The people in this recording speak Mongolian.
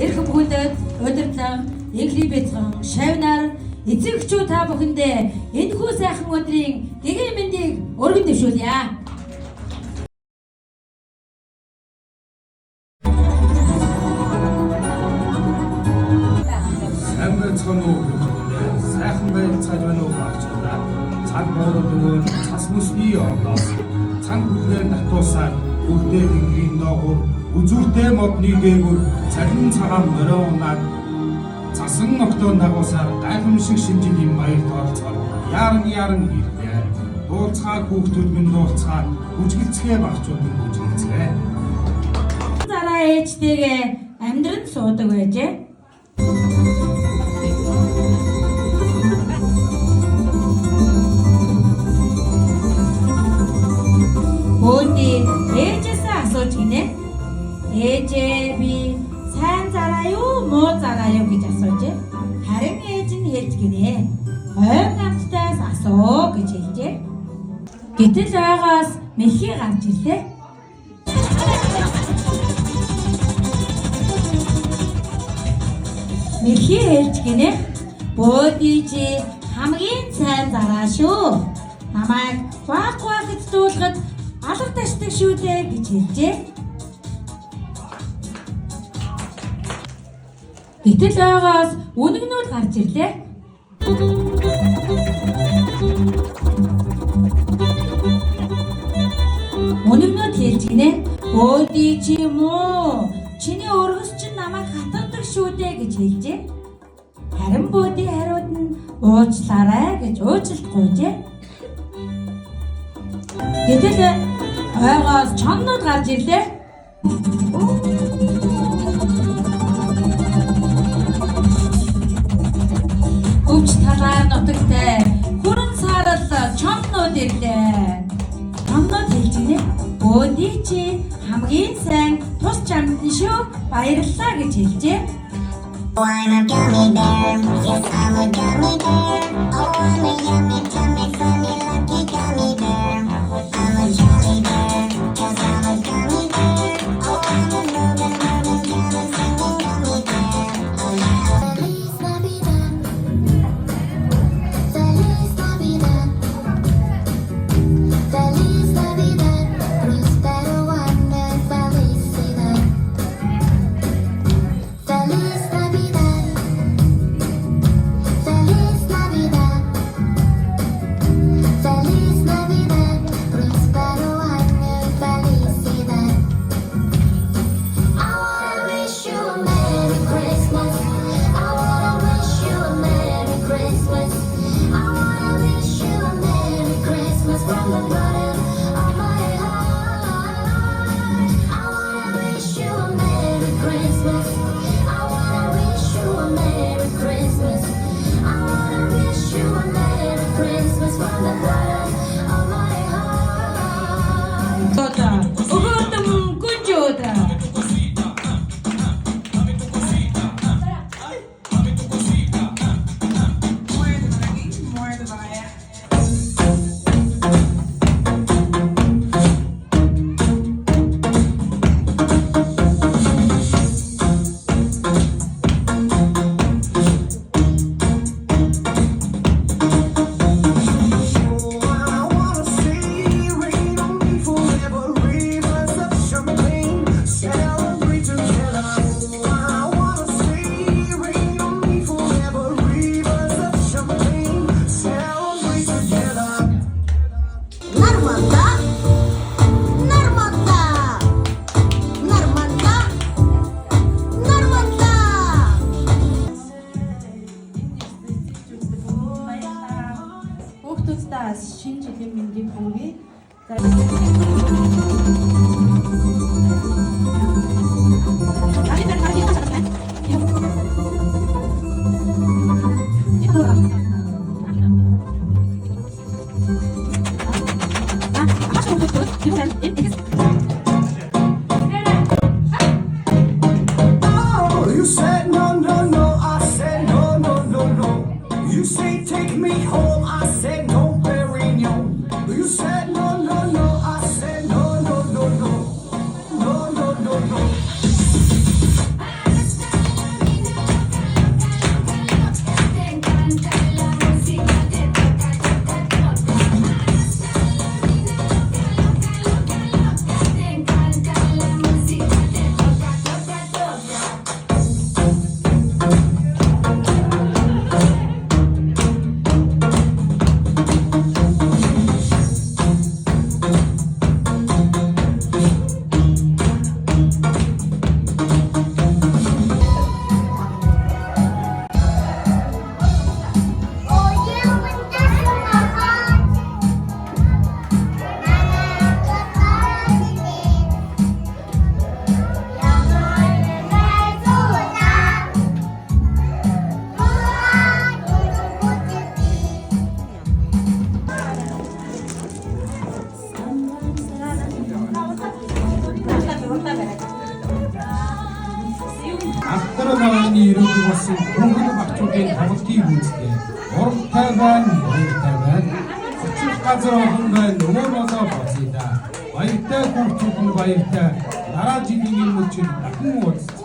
эрхэм хүндэт удирдлага инхли бяцхан шавнаар эцэг эхчүүд та бүхэндээ энэхүү сайхан өдрийн гэгээн мэндийг өргөн дэвшүүлье. Сайхан байр цааж байна уу багчаа. Цаг боорол өгөө цас мөс бий орлоо. Цан бүлгээр татуусаар үрдээ тэнгэрийн доогуур үзүүртэй модны дээгүүр цалин цагаан морой унаад цасан октоо дагуусаар гайхамшиг шинжлэлийн баяр тоолцоод яран ирлээ. Дуулцгаа хүүхдүүд минь дуулцгаа үжгэлцгээ багчууд минь үжгэлцгээ. Зараа ээжтэйгээ амьдран суудаг байжээ. Өөдөө ээжээсээ асууж гинэ. Ээжээ би сайн зараа юу, муу зараа юу гэж асуужээ. Харин ээж нь хэлж гинэ. Ойн хамтдаас асуу гэж хэлжээ. Гэтэл ойгоос мэхий гарч ирлээ. Мэхий хэлж гинэ. Бөөдий чи хамгийн сайн зараа шүү. Намайг багт дуулахад алга ташдаг шүү дээ гэж хэлжээ. Гэтэл ойгоос үнэгнүүд гарч ирлээ. Үнэгнүүд хэлж гинэ. Өөдий чи юм уу? Чиний өргөс чинь намайг хатгадаг шүү дээ гэж хэлжээ. Харин бөөдий хариуд нь уучлаарай гэж уучлалт гуйжээ. Гэтэл ойгоос чоннууд гарч ирлээ. Өвч талаар нутагтай хүрэн саарал чоннууд ирлээ. Чоннууд хэлж гинэ. Өөдий чи хамгийн сайн тус чамдан шүү. Баярлалаа гэж хэлжээ. I'm a gummy bear, yes I'm a gummy bear. Oh I'm a yummy, funny, lucky gummy bear. I'm a jelly bear, 'cause I'm a gummy bear. Oh I'm a moving, yummy, singing gummy bear. Oh yeah. Feliz Navidad, Feliz Navidad, Feliz Navidad, prospero año, felicidad. Feliz Navidad, Feliz Navidad, Feliz Navidad, prospero año, felicidad. I wanna wish you a Merry Christmas. I wanna wish you a Merry Christmas. I wanna wish you a Merry Christmas from the bottom of my heart. I wanna wish you a Merry Christmas. I wanna wish you a Merry Christmas. I wanna wish you a Merry Christmas from the bottom of my heart. Өгөөдөм гүнжөөдө. Ахтаргааны ирээдүйг болсон бүгд багцуудын тоглолтыг үздэг. Урамтай байна, баяртай байна. Очих газар олон байна, өөр болоо боцъё да. Баяртай хүүхдүүд нь баяртай. Дараа жилийн мөчид дахин уулзъя.